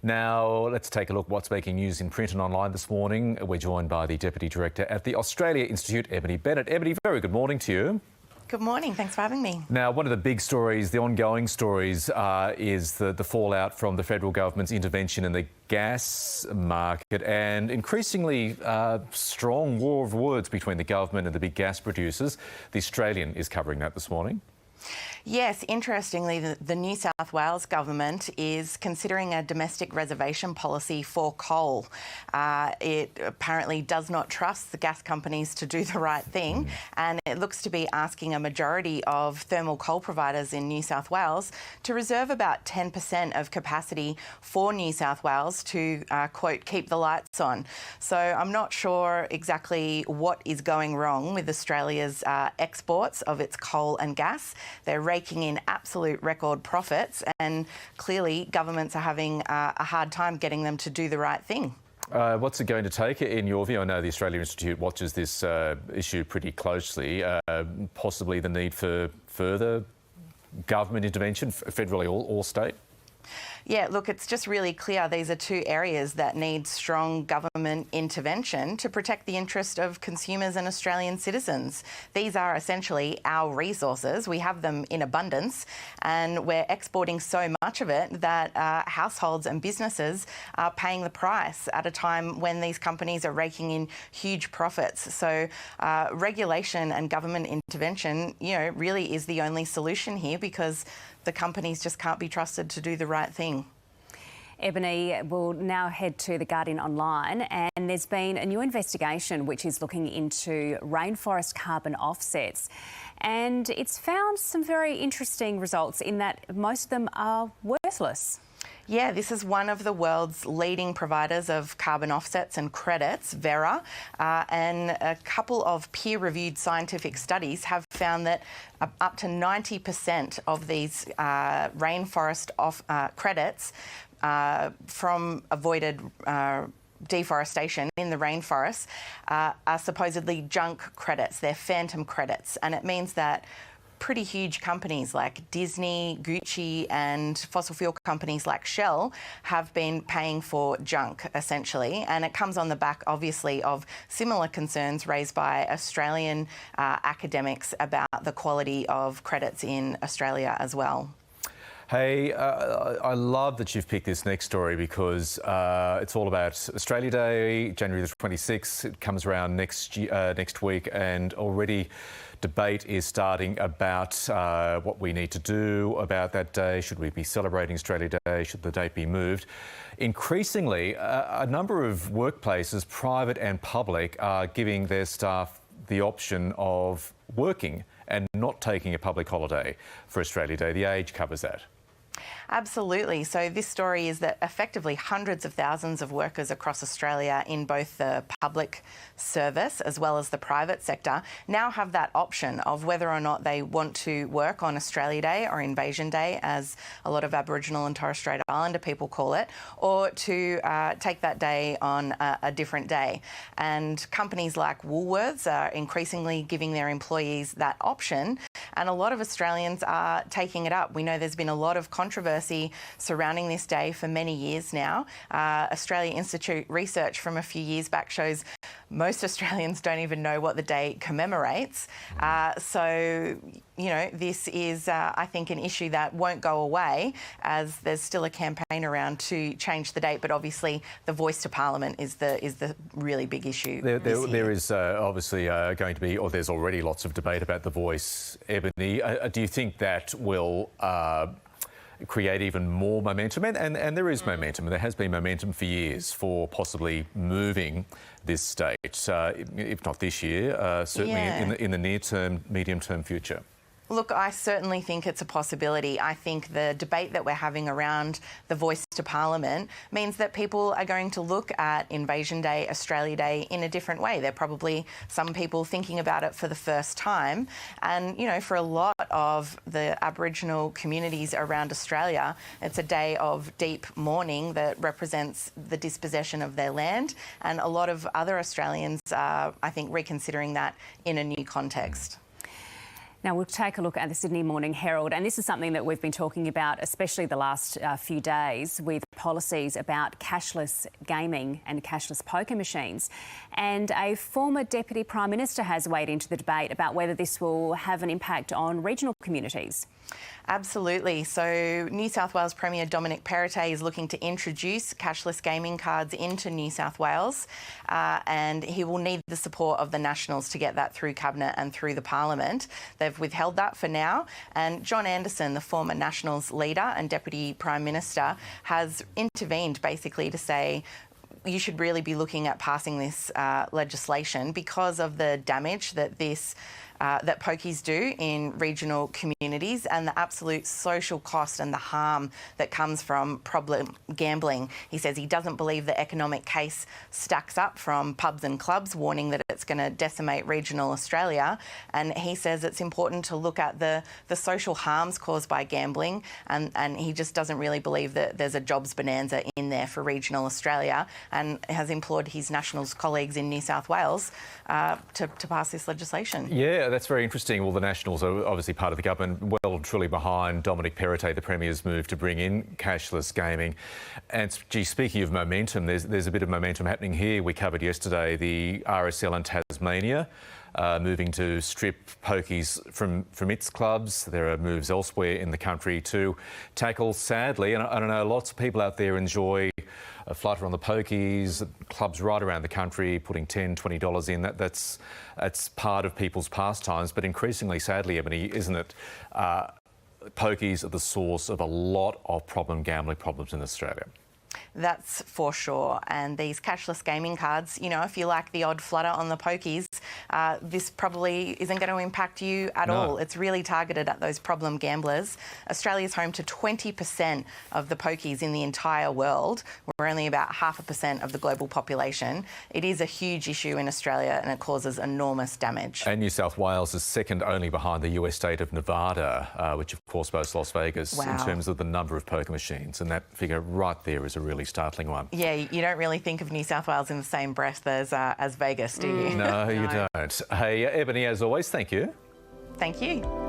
Now, let's take a look at what's making news in print and online this morning. We're joined by the Deputy Director at the Australia Institute, Ebony Bennett. Ebony, very good morning to you. Good morning. Thanks for having me. Now, one of the big stories, the ongoing stories, is the fallout from the federal government's intervention in the gas market and increasingly strong war of words between the government and the big gas producers. The Australian is covering that this morning. Yes, interestingly, the New South Wales government is considering a domestic reservation policy for coal. It apparently does not trust the gas companies to do the right thing, and it looks to be asking a majority of thermal coal providers in New South Wales to reserve about 10% of capacity for New South Wales to, quote, keep the lights on. So I'm not sure exactly what is going wrong with Australia's exports of its coal and gas. They're raking in absolute record profits, and clearly governments are having a hard time getting them to do the right thing. What's it going to take, in your view? I know the Australia Institute watches this issue pretty closely. Possibly the need for further government intervention, federally or state? Yeah, look, it's just really clear these are two areas that need strong government intervention to protect the interest of consumers and Australian citizens. These are essentially our resources. We have them in abundance, and we're exporting so much of it that households and businesses are paying the price at a time when these companies are raking in huge profits. So regulation and government intervention, really is the only solution here, because the companies just can't be trusted to do the right thing. Ebony, will now head to The Guardian Online, and there's been a new investigation which is looking into rainforest carbon offsets, and it's found some very interesting results in that most of them are worthless. Yeah, this is one of the world's leading providers of carbon offsets and credits, Verra, and a couple of peer-reviewed scientific studies have found that up to 90% of these rainforest credits from avoided deforestation in the rainforests are supposedly junk credits. They're phantom credits, and it means that pretty huge companies like Disney, Gucci and fossil fuel companies like Shell have been paying for junk, essentially. And it comes on the back, obviously, of similar concerns raised by Australian academics about the quality of credits in Australia as well. Hey, I love that you've picked this next story, because it's all about Australia Day, January the 26th. It comes around next week, and already debate is starting about what we need to do about that day. Should we be celebrating Australia Day? Should the date be moved? Increasingly, a number of workplaces, private and public, are giving their staff the option of working and not taking a public holiday for Australia Day. The Age covers that. Absolutely. So this story is that effectively hundreds of thousands of workers across Australia in both the public service as well as the private sector now have that option of whether or not they want to work on Australia Day, or Invasion Day, as a lot of Aboriginal and Torres Strait Islander people call it, or to take that day on a different day. And companies like Woolworths are increasingly giving their employees that option, and a lot of Australians are taking it up. We know there's been a lot of controversy surrounding this day for many years now. Australia Institute research from a few years back shows most Australians don't even know what the day commemorates. So, this is, I think, an issue that won't go away, as there's still a campaign around to change the date. But obviously, the voice to Parliament is the really big issue. There is obviously going to be, or there's already lots of debate about the voice, Ebony. Do you think that will create even more momentum? And there is momentum. There has been momentum for years for possibly moving this date, if not this year, certainly in the near term, medium term future. Look, I certainly think it's a possibility. I think the debate that we're having around the voice to Parliament means that people are going to look at Invasion Day, Australia Day in a different way. They're probably some people thinking about it for the first time. And, for a lot of the Aboriginal communities around Australia, it's a day of deep mourning that represents the dispossession of their land. And a lot of other Australians are, I think, reconsidering that in a new context. Now we'll take a look at the Sydney Morning Herald, and this is something that we've been talking about, especially the last few days, with policies about cashless gaming and cashless poker machines. And a former Deputy Prime Minister has weighed into the debate about whether this will have an impact on regional communities. Absolutely. So New South Wales Premier Dominic Perrottet is looking to introduce cashless gaming cards into New South Wales, and he will need the support of the Nationals to get that through Cabinet and through the Parliament. They've withheld that for now, and John Anderson, the former Nationals leader and Deputy Prime Minister, has intervened basically to say you should really be looking at passing this legislation because of the damage that that pokies do in regional communities and the absolute social cost and the harm that comes from problem gambling. He says he doesn't believe the economic case stacks up from pubs and clubs, warning that it's going to decimate regional Australia. And he says it's important to look at the social harms caused by gambling, and he just doesn't really believe that there's a jobs bonanza in there for regional Australia, and has implored his Nationals colleagues in New South Wales to pass this legislation. Yeah, that's very interesting. Well, the Nationals are obviously part of the government, well and truly behind Dominic Perrottet, the Premier's move to bring in cashless gaming. And, gee, speaking of momentum, there's a bit of momentum happening here. We covered yesterday the RSL in Tasmania moving to strip pokies from its clubs. There are moves elsewhere in the country to tackle, sadly, and I don't know, lots of people out there enjoy a flutter on the pokies, clubs right around the country putting $10, $20 in. That's part of people's pastimes, but increasingly, sadly, Ebony, isn't it? Pokies are the source of a lot of gambling problems in Australia. That's for sure. And these cashless gaming cards, you know, if you like the odd flutter on the pokies, this probably isn't going to impact you at all. It's really targeted at those problem gamblers. Australia's home to 20% of the pokies in the entire world. We're only about 0.5% of the global population. It is a huge issue in Australia and it causes enormous damage. And New South Wales is second only behind the US state of Nevada, which of course boasts Las Vegas, in terms of the number of poker machines. And that figure right there is a really startling one. Yeah, you don't really think of New South Wales in the same breath as Vegas, do you? No, you don't. Hey, Ebony, as always, thank you. Thank you.